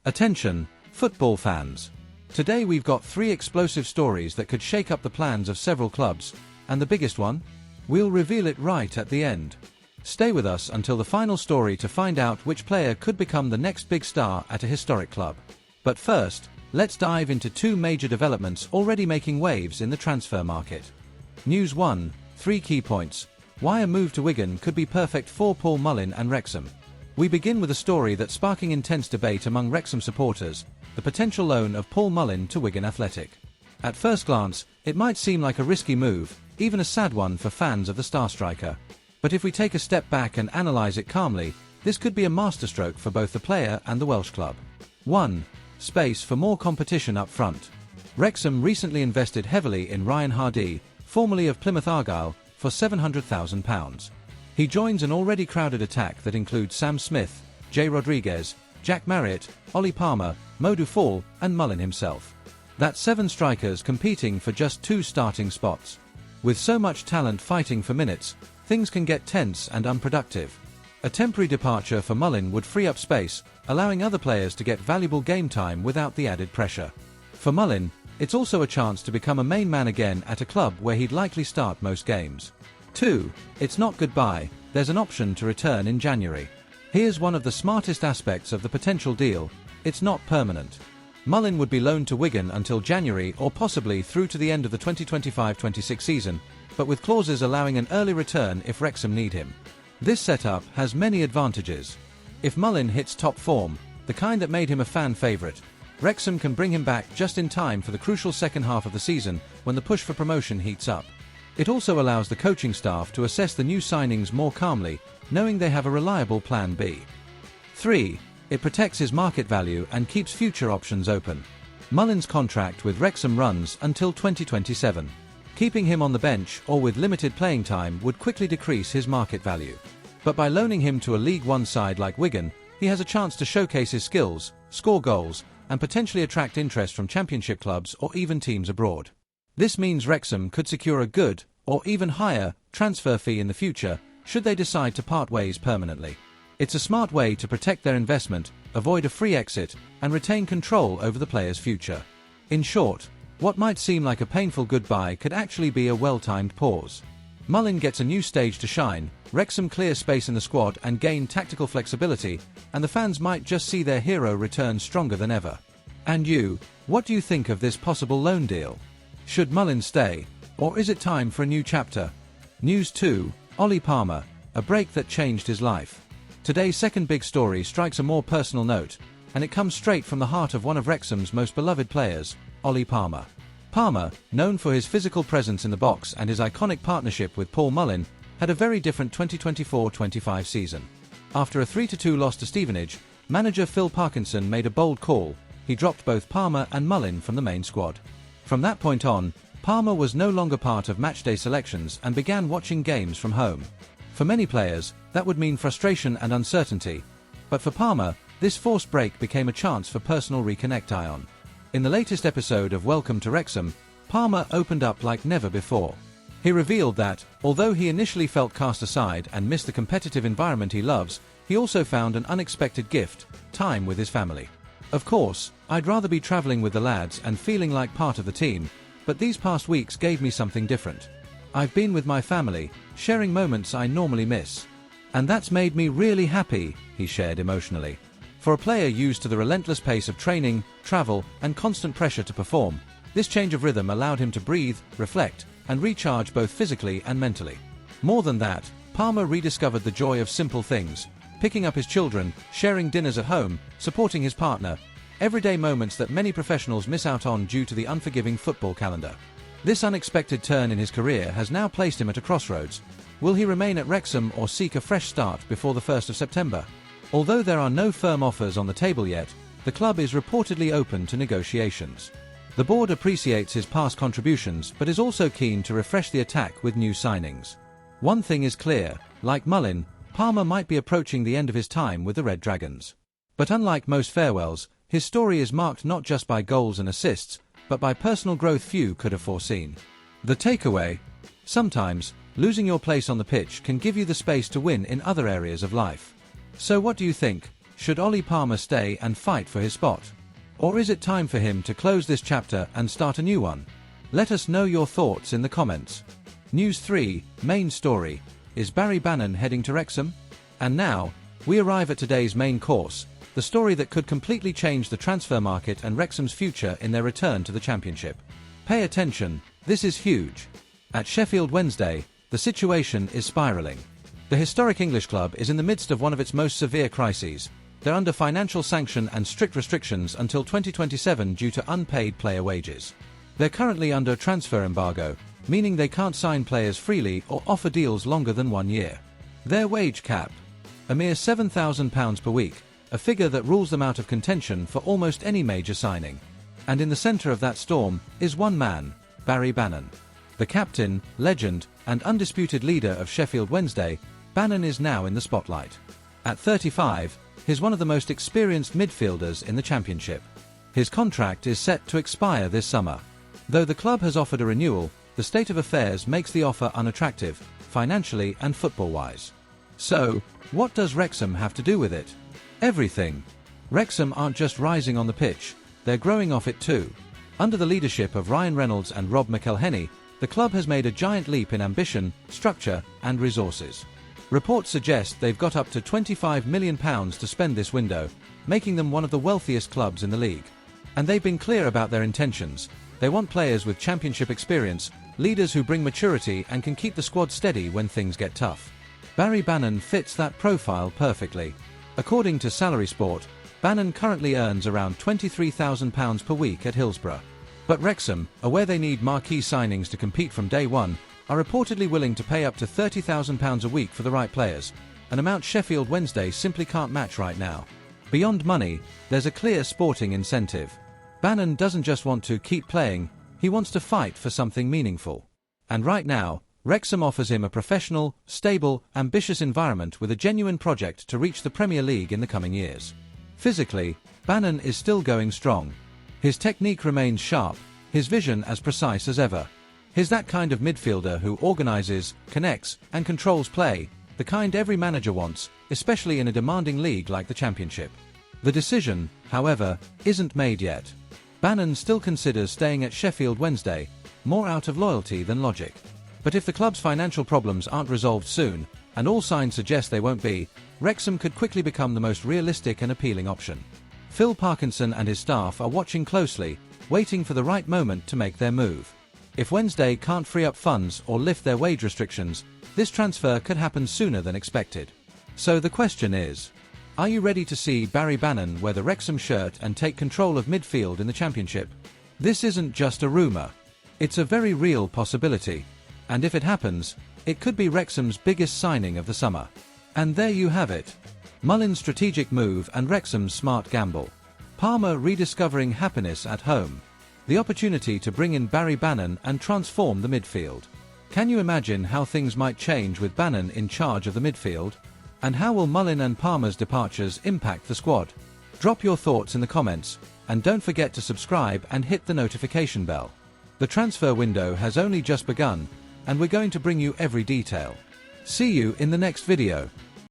Attention, football fans. Today we've got 3 explosive stories that could shake up the plans of several clubs, and the biggest one? We'll reveal it right at the end. Stay with us until the final story to find out which player could become the next big star at a historic club. But first, let's dive into 2 major developments already making waves in the transfer market. News 1, 3 key points. Why a move to Wigan could be perfect for Paul Mullin and Wrexham. We begin with a story that's sparking intense debate among Wrexham supporters, the potential loan of Paul Mullin to Wigan Athletic. At first glance, it might seem like a risky move, even a sad one for fans of the star striker. But if we take a step back and analyse it calmly, this could be a masterstroke for both the player and the Welsh club. 1. Space for more competition up front. Wrexham recently invested heavily in Ryan Hardie, formerly of Plymouth Argyle, for £700,000. He joins an already crowded attack that includes Sam Smith, Jay Rodriguez, Jack Marriott, Ollie Palmer, Modou Fall, and Mullin himself. That's 7 strikers competing for just 2 starting spots. With so much talent fighting for minutes, things can get tense and unproductive. A temporary departure for Mullin would free up space, allowing other players to get valuable game time without the added pressure. For Mullin, it's also a chance to become a main man again at a club where he'd likely start most games. 2. It's not goodbye, there's an option to return in January. Here's one of the smartest aspects of the potential deal: it's not permanent. Mullin would be loaned to Wigan until January or possibly through to the end of the 2025-26 season, but with clauses allowing an early return if Wrexham need him. This setup has many advantages. If Mullin hits top form, the kind that made him a fan favourite, Wrexham can bring him back just in time for the crucial second half of the season when the push for promotion heats up. It also allows the coaching staff to assess the new signings more calmly, knowing they have a reliable plan B. 3. It protects his market value and keeps future options open. Mullin's contract with Wrexham runs until 2027. Keeping him on the bench or with limited playing time would quickly decrease his market value. But by loaning him to a League One side like Wigan, he has a chance to showcase his skills, score goals, and potentially attract interest from Championship clubs or even teams abroad. This means Wrexham could secure a good, or even higher, transfer fee in the future, should they decide to part ways permanently. It's a smart way to protect their investment, avoid a free exit, and retain control over the player's future. In short, what might seem like a painful goodbye could actually be a well-timed pause. Mullin gets a new stage to shine, Wrexham clear space in the squad and gain tactical flexibility, and the fans might just see their hero return stronger than ever. And you, what do you think of this possible loan deal? Should Mullin stay, or is it time for a new chapter? News 2, Ollie Palmer, a break that changed his life. Today's second big story strikes a more personal note, and it comes straight from the heart of one of Wrexham's most beloved players, Ollie Palmer. Palmer, known for his physical presence in the box and his iconic partnership with Paul Mullin, had a very different 2024-25 season. After a 3-2 loss to Stevenage, manager Phil Parkinson made a bold call. He dropped both Palmer and Mullin from the main squad. From that point on, Palmer was no longer part of matchday selections and began watching games from home. For many players, that would mean frustration and uncertainty. But for Palmer, this forced break became a chance for personal reconnect. In the latest episode of Welcome to Wrexham, Palmer opened up like never before. He revealed that, although he initially felt cast aside and missed the competitive environment he loves, he also found an unexpected gift: time with his family. Of course, I'd rather be travelling with the lads and feeling like part of the team, but these past weeks gave me something different. I've been with my family, sharing moments I normally miss. And that's made me really happy, he shared emotionally. For a player used to the relentless pace of training, travel, and constant pressure to perform, this change of rhythm allowed him to breathe, reflect, and recharge both physically and mentally. More than that, Palmer rediscovered the joy of simple things: picking up his children, sharing dinners at home, supporting his partner, everyday moments that many professionals miss out on due to the unforgiving football calendar. This unexpected turn in his career has now placed him at a crossroads. Will he remain at Wrexham or seek a fresh start before the 1st of September? Although there are no firm offers on the table yet, the club is reportedly open to negotiations. The board appreciates his past contributions but is also keen to refresh the attack with new signings. One thing is clear: like Mullin, Palmer might be approaching the end of his time with the Red Dragons. But unlike most farewells, his story is marked not just by goals and assists, but by personal growth few could have foreseen. The takeaway: sometimes, losing your place on the pitch can give you the space to win in other areas of life. So what do you think? Should Ollie Palmer stay and fight for his spot? Or is it time for him to close this chapter and start a new one? Let us know your thoughts in the comments. News 3, main story. Is Barry Bannan heading to Wrexham? And now, we arrive at today's main course, the story that could completely change the transfer market and Wrexham's future in their return to the Championship. Pay attention, this is huge. At Sheffield Wednesday, the situation is spiralling. The historic English club is in the midst of one of its most severe crises. They're under financial sanction and strict restrictions until 2027 due to unpaid player wages. They're currently under transfer embargo, meaning they can't sign players freely or offer deals longer than 1 year. Their wage cap, a mere £7,000 per week, a figure that rules them out of contention for almost any major signing. And in the centre of that storm is one man, Barry Bannan. The captain, legend, and undisputed leader of Sheffield Wednesday, Bannan is now in the spotlight. At 35, he's one of the most experienced midfielders in the Championship. His contract is set to expire this summer. Though the club has offered a renewal, the state of affairs makes the offer unattractive, financially and football-wise. So, what does Wrexham have to do with it? Everything. Wrexham aren't just rising on the pitch, they're growing off it too. Under the leadership of Reynolds and McElhenney, the club has made a giant leap in ambition, structure, and resources. Reports suggest they've got up to £25 million to spend this window, making them one of the wealthiest clubs in the league. And they've been clear about their intentions. They want players with Championship experience, leaders who bring maturity and can keep the squad steady when things get tough. Barry Bannan fits that profile perfectly. According to Salary Sport, Bannan currently earns around £23,000 per week at Hillsborough. But Wrexham, aware they need marquee signings to compete from day one, are reportedly willing to pay up to £30,000 a week for the right players, an amount Sheffield Wednesday simply can't match right now. Beyond money, there's a clear sporting incentive. Bannan doesn't just want to keep playing, he wants to fight for something meaningful. And right now, Wrexham offers him a professional, stable, ambitious environment with a genuine project to reach the Premier League in the coming years. Physically, Bannan is still going strong. His technique remains sharp, his vision as precise as ever. He's that kind of midfielder who organises, connects, and controls play, the kind every manager wants, especially in a demanding league like the Championship. The decision, however, isn't made yet. Bannan still considers staying at Sheffield Wednesday, more out of loyalty than logic. But if the club's financial problems aren't resolved soon, and all signs suggest they won't be, Wrexham could quickly become the most realistic and appealing option. Phil Parkinson and his staff are watching closely, waiting for the right moment to make their move. If Wednesday can't free up funds or lift their wage restrictions, this transfer could happen sooner than expected. So the question is, are you ready to see Barry Bannan wear the Wrexham shirt and take control of midfield in the Championship? This isn't just a rumour. It's a very real possibility. And if it happens, it could be Wrexham's biggest signing of the summer. And there you have it. Mullin's strategic move and Wrexham's smart gamble. Palmer rediscovering happiness at home. The opportunity to bring in Barry Bannan and transform the midfield. Can you imagine how things might change with Bannan in charge of the midfield? And how will Mullin and Palmer's departures impact the squad? Drop your thoughts in the comments, and don't forget to subscribe and hit the notification bell. The transfer window has only just begun, and we're going to bring you every detail. See you in the next video.